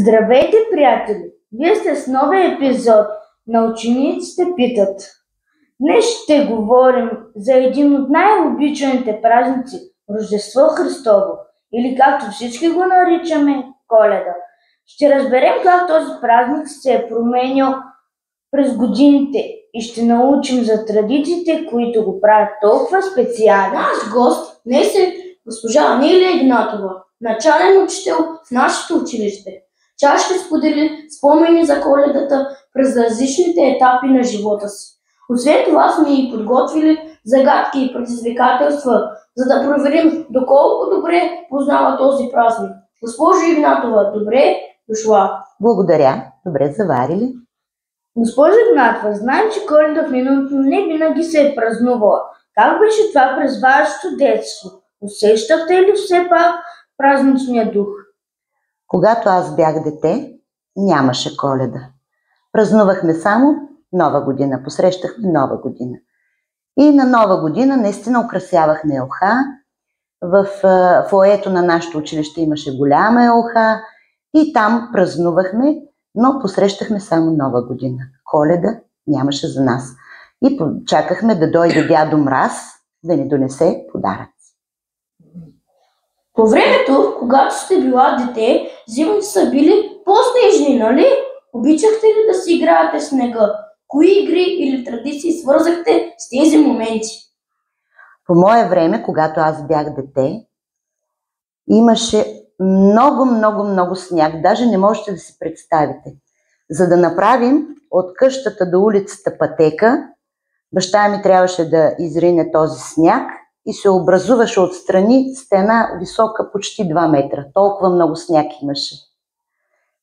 Здравейте, приятели! Вие сте с новия епизод на Учениците питат. Днес ще говорим за един от най-обичаните празници – Рождество Христово, или както всички го наричаме – Коледа. Ще разберем как този празник се е променял през годините и ще научим за традициите, които го правят толкова специален. Наш гост днес е госпожа Анелия Игнатова, начален учител в нашето училище. Тя ще сподели спомени за Коледата през различните етапи на живота си. Освен това сме и подготвили загадки и предизвикателства, за да проверим доколко добре познава този празник. Госпожо Игнатова, добре дошла. Благодаря. Добре заварили. Госпожо Игнатова, знаем, че Коледа в миналото не винаги се е празнувала. Как беше това през вашето детство? Усещахте ли все пак празничния дух? Когато аз бях дете, нямаше Коледа. Празнувахме само Нова година, посрещахме Нова година. И на Нова година наистина украсявахме елха. В фоето на нашето училище имаше голяма елха и там празнувахме, но посрещахме само Нова година. Коледа нямаше за нас. И чакахме да дойде дядо Мраз да ни донесе подаръци. По времето, когато сте била дете, зимите са били по-снежни, нали? Обичахте ли да си играете в снега? Кои игри или традиции свързахте с тези моменти? По мое време, когато аз бях дете, имаше много сняг. Даже не можете да си представите. За да направим от къщата до улицата пътека, баща ми трябваше да изрине този сняг и се образуваше отстрани стена висока почти 2 метра. Толкова много сняг имаше.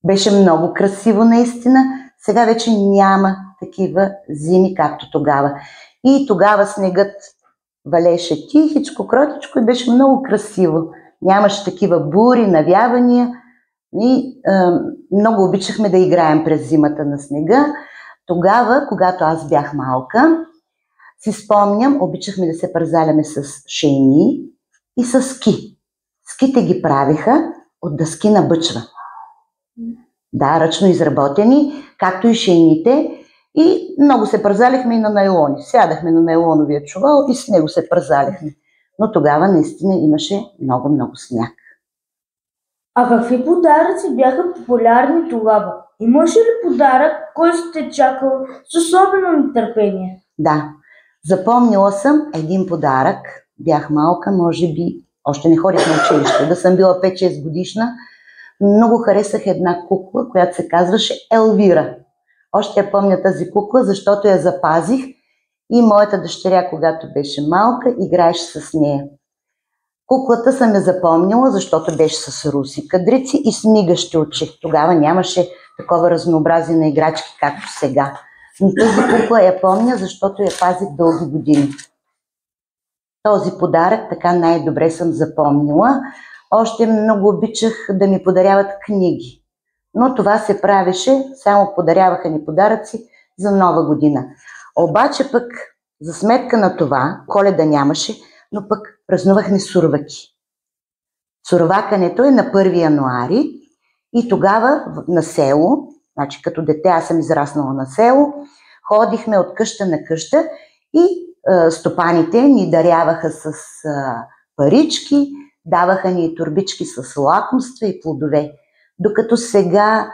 Беше много красиво наистина. Сега вече няма такива зими, както тогава. И тогава снегът валеше тихичко, кротичко и беше много красиво. Нямаше такива бури, навявания. И много обичахме да играем през зимата на снега. Тогава, когато аз бях малка, си спомням, обичахме да се пързаляме с шейни и с ски. Ските ги правиха от дъски на бъчва. Да, ръчно изработени, както и шейните. И много се пързаляхме и на найлони. Сядахме на найлоновия чувал и с него се пързаляхме. Но тогава наистина имаше много сняг. А какви подаръци бяха популярни тогава? Имаше ли подарък, който сте чакал с особено нетърпение? Да, запомнила съм един подарък. Бях малка, може би, още не ходих на училище, да съм била 5-6 годишна. Много харесах една кукла, която се казваше Елвира. Още я помня тази кукла, защото я запазих и моята дъщеря, когато беше малка, играеше с нея. Куклата съм я запомнила, защото беше с руси кадрици и с мигащи очи. Тогава нямаше такова разнообразие на играчки, както сега. Но тази кукла я помня, защото я пазих дълги години. Този подарък така най-добре съм запомнила. Още много обичах да ми подаряват книги. Но това се правеше, само подаряваха ни подаръци за Нова година. Обаче пък, за сметка на това, Коледа нямаше, но пък празнувахме сурваки. Сурвакането е на 1 януари и тогава на село, значи като дете аз съм израснала на село, ходихме от къща на къща и стопаните ни даряваха с парички, даваха ни турбички с лакомства и плодове. Докато сега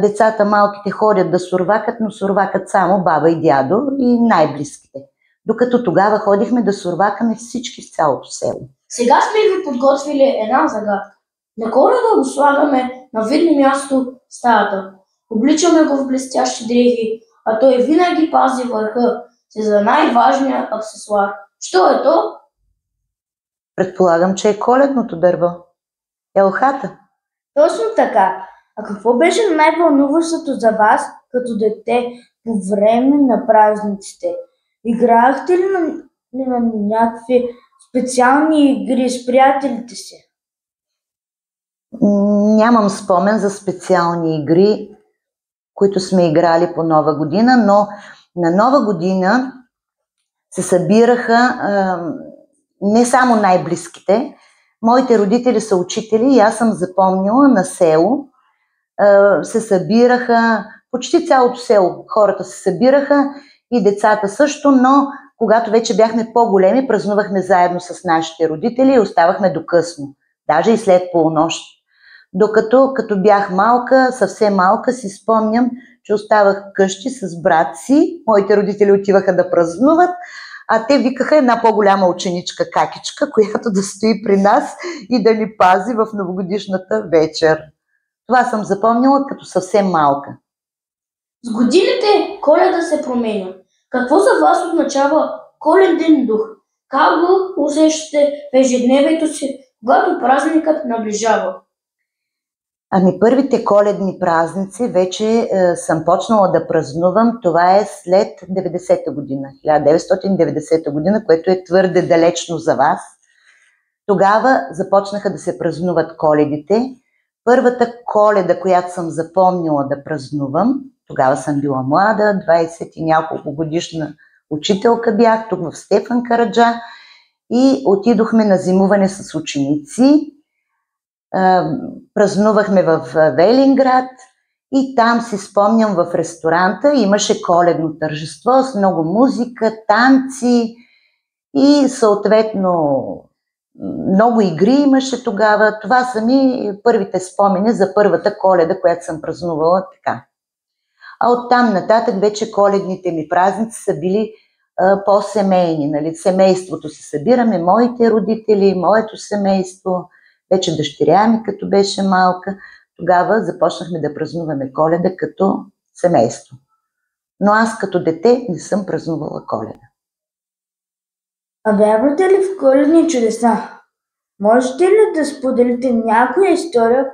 децата малките ходят да сурвакат, но сурвакат само баба и дядо и най-близките. Докато тогава ходихме да сурвакаме всички в цялото село. Сега сме ви подготвили една загадка. На Коледа го слагаме на видно място в стаята. Обличаме го в блестящи дрехи, а той винаги пази върха си за най-важния аксесуар. Що е то? Предполагам, че е коледното дърво. Елхата. Точно така. А какво беше най-вълнуващото за вас като дете по време на празниците? Играхте ли на някакви специални игри с приятелите си? Нямам спомен за специални игри, които сме играли по Нова година, но на Нова година се събираха не само най-близките. Моите родители са учители и аз съм запомнила на село се събираха, почти цялото село хората се събираха и децата също, но когато вече бяхме по-големи, празнувахме заедно с нашите родители и оставахме до късно, даже и след полунощ. Докато като бях малка, съвсем малка, си спомням, че оставах вкъщи с брат си, моите родители отиваха да празнуват, а те викаха една по-голяма ученичка Какичка, която да стои при нас и да ни пази в новогодишната вечер. Това съм запомнила като съвсем малка. С годините Коледа се променя. Какво за вас означава коледен дух? Как го усещате в ежедневието си, когато празникът наближава? Ами първите коледни празници вече съм почнала да празнувам. Това е след 90-та година, 1990 година, което е твърде далечно за вас. Тогава започнаха да се празнуват коледите. Първата Коледа, която съм запомнила да празнувам, тогава съм била млада, 20 и няколко годишна учителка бях тук в Стефан Караджа и отидохме на зимуване с ученици. Празнувахме в Велинград и там си спомням в ресторанта имаше коледно тържество с много музика, танци и съответно много игри имаше тогава. Това са ми първите спомени за първата Коледа, която съм празнувала така. А оттам нататък вече коледните ми празници са били по-семейни. Нали? Семейството се събираме, моите родители, моето семейство, вече дъщеря ми като беше малка. Тогава започнахме да празнуваме Коледа като семейство. Но аз като дете не съм празнувала Коледа. А вярвате ли в коледни чудеса? Можете ли да споделите някоя история,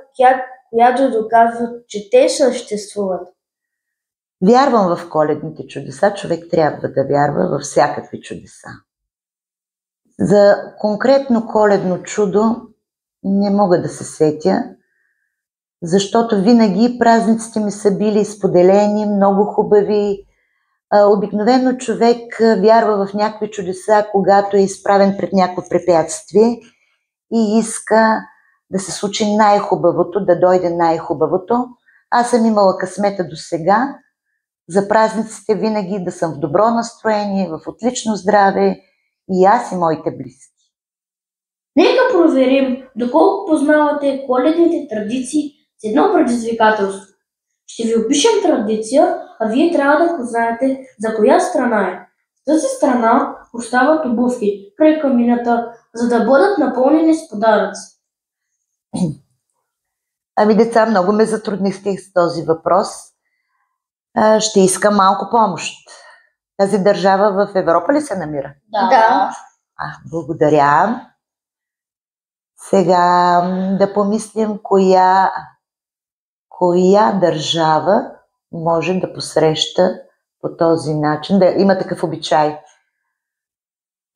която доказва, че те съществуват? Вярвам в коледните чудеса. Човек трябва да вярва във всякакви чудеса. За конкретно коледно чудо не мога да се сетя, защото винаги празниците ми са били споделени, много хубави. Обикновено човек вярва в някакви чудеса, когато е изправен пред някакво препятствие и иска да се случи най-хубавото, да дойде най-хубавото. Аз съм имала късмета до сега за празниците винаги да съм в добро настроение, в отлично здраве и аз и моите близки. Нека проверим доколко познавате коледните традиции с едно предизвикателство. Ще ви опишем традиция, а вие трябва да познаете за коя страна е. В тази страна остават обувки край камината, за да бъдат напълнени с подаръци. Ами деца, много ме затруднихте с този въпрос. Ще искам малко помощ. Тази държава в Европа ли се намира? Да. Благодаря. Сега да помислим коя държава може да посреща по този начин, да има такъв обичай.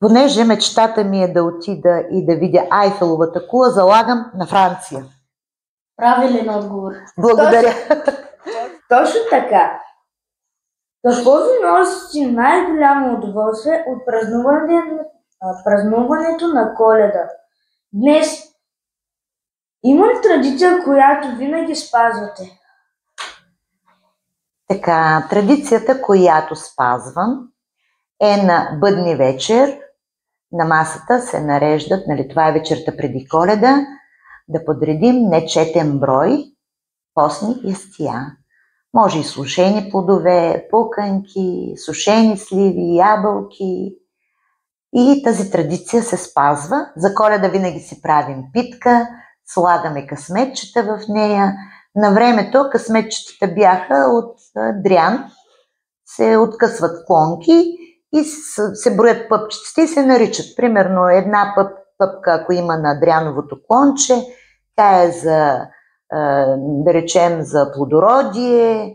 Понеже мечтата ми е да отида и да видя Айфеловата кула, залагам на Франция. Правилен отговор. Благодаря. Точно така. Какво ви носи най-голямо удоволствие от празнуването на Коледа? Днес има ли традиция, която винаги спазвате? Така, традицията, която спазвам, е на бъдни вечер. На масата се нареждат, нали, това е вечерта преди Коледа, да подредим нечетен брой постни ястия. Може и сушени плодове, пуканки, сушени сливи, ябълки. И тази традиция се спазва. За Коледа винаги си правим питка, слагаме късметчета в нея. На времето късметчетата бяха от дрян, се откъсват клонки и се броят пъпчиците и се наричат. Примерно една пъпка, ако има на дряновото клонче, тя е за, да речем, за плодородие,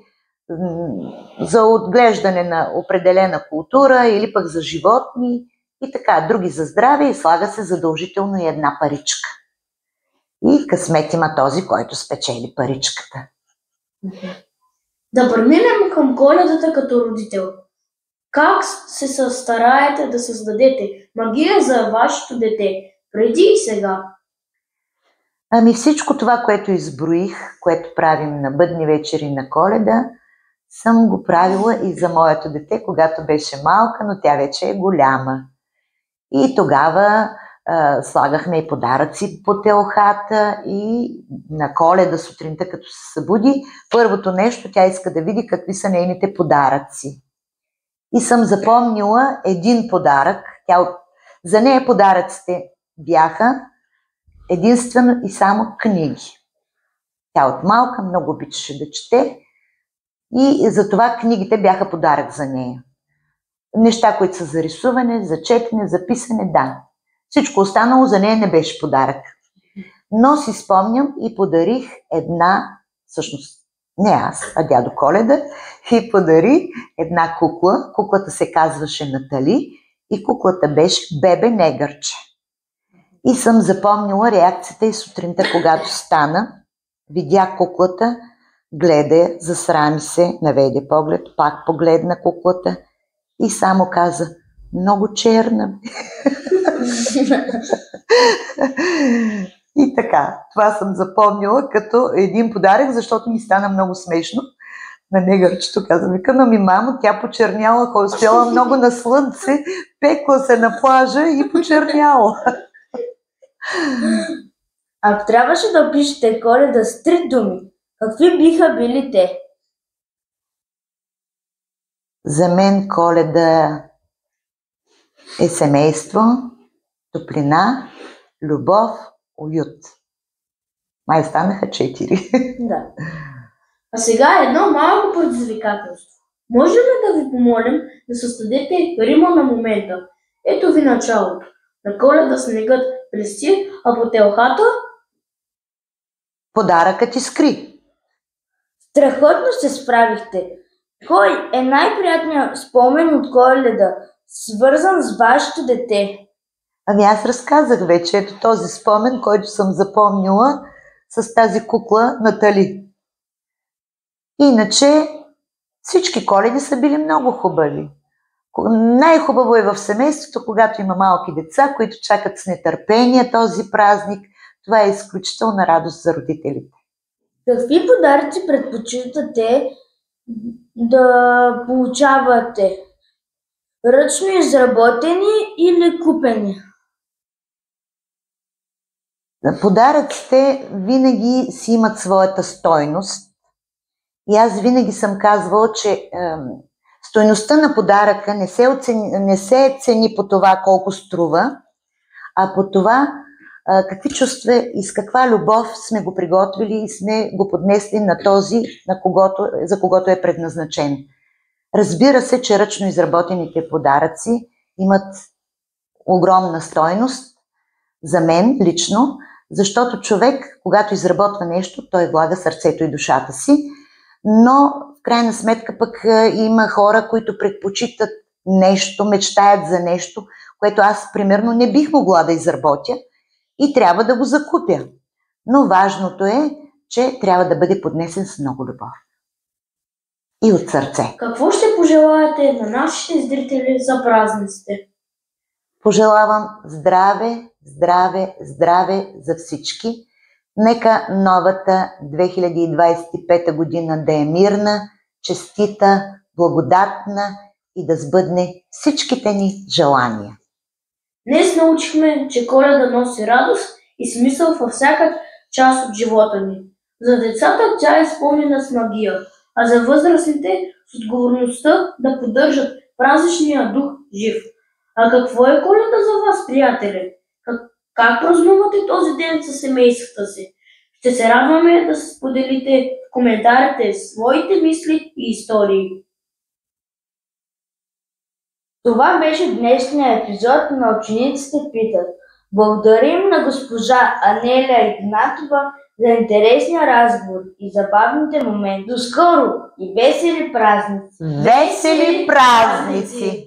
за отглеждане на определена култура или пък за животни и така, други за здраве и слага се задължително и една паричка. И късмет има този, който спечели паричката. Да преминем към Коледата като родител. Как се стараете да създадете магия за вашето дете, преди и сега? Ами всичко това, което изброих, което правим на бъдни вечери на Коледа, съм го правила и за моето дете, когато беше малка, но тя вече е голяма. И тогава слагахме и подаръци по телхата и на Коледа сутринта, като се събуди, първото нещо тя иска да види какви са нейните подаръци. И съм запомнила един подарък. За нея подаръците бяха единствено и само книги. Тя от малка много обичаше да чете и затова книгите бяха подарък за нея. Неща, които са за рисуване, за четене, за писане, да. Всичко останало за нея не беше подарък. Но си спомням и подарих всъщност не аз, а дядо Коледа, и подари една кукла. Куклата се казваше Натали и куклата беше бебе негърче. И съм запомнила реакцията и сутринта, когато стана, видя куклата, гледа, засрами се, наведе поглед, пак погледна куклата и само каза: много черна. И така, това съм запомнила като един подарък, защото ми стана много смешно. На негърчето каза: но ми мамо, тя почерняла, стояла много на слънце, пекла се на плажа и почерняла. Ако трябваше да опишете Коледа с 3 думи, какви биха били те? За мен Коледа е семейство, топлина, любов, уют. Май станаха 4. Да. А сега едно малко предизвикателство. Може ли да ви помолим да създадете рима на момента? Ето ви началото. На Коледа снегът блести, а по телхата подаръкът искри. Страхотно се справихте. Кой е най-приятният спомен от Коледа, свързан с вашето дете? Ами аз разказах вече, ето този спомен, който съм запомнила с тази кукла Натали. Иначе всички Коледи са били много хубави. Най-хубаво е в семейството, когато има малки деца, които чакат с нетърпение този празник. Това е изключителна радост за родителите. Какви подаръци предпочитате да получавате? Ръчно изработени или купени? Подаръците винаги си имат своята стойност. И аз винаги съм казвала, че стойността на подаръка не се цени по това колко струва, а по това какви чувства и с каква любов сме го приготвили и сме го поднесли на този, за когото е предназначен. Разбира се, че ръчно изработените подаръци имат огромна стойност за мен лично, защото човек, когато изработва нещо, той влага сърцето и душата си, но в крайна сметка пък има хора, които предпочитат нещо, мечтаят за нещо, което аз примерно не бих могла да изработя и трябва да го закупя. Но важното е, че трябва да бъде поднесен с много любов. И от сърце. Какво ще пожелаете на нашите зрители за празниците? Пожелавам здраве, здраве, здраве за всички. Нека новата 2025 година да е мирна, честита, благодатна и да сбъдне всичките ни желания. Днес научихме, че Коледа носи радост и смисъл във всяка част от живота ни. За децата тя е изпълнена с магия, а за възрастните с отговорността да поддържат празничния дух жив. А какво е Коледа за вас, приятели? Как празнувате този ден със семействата си? Ще се радваме да се споделите в коментарите своите мисли и истории. Това беше днешния епизод на Учениците питат. Благодарим на госпожа Анелия Игнатова за интересния разговор и забавните моменти. До скоро и весели празници! Весели празници!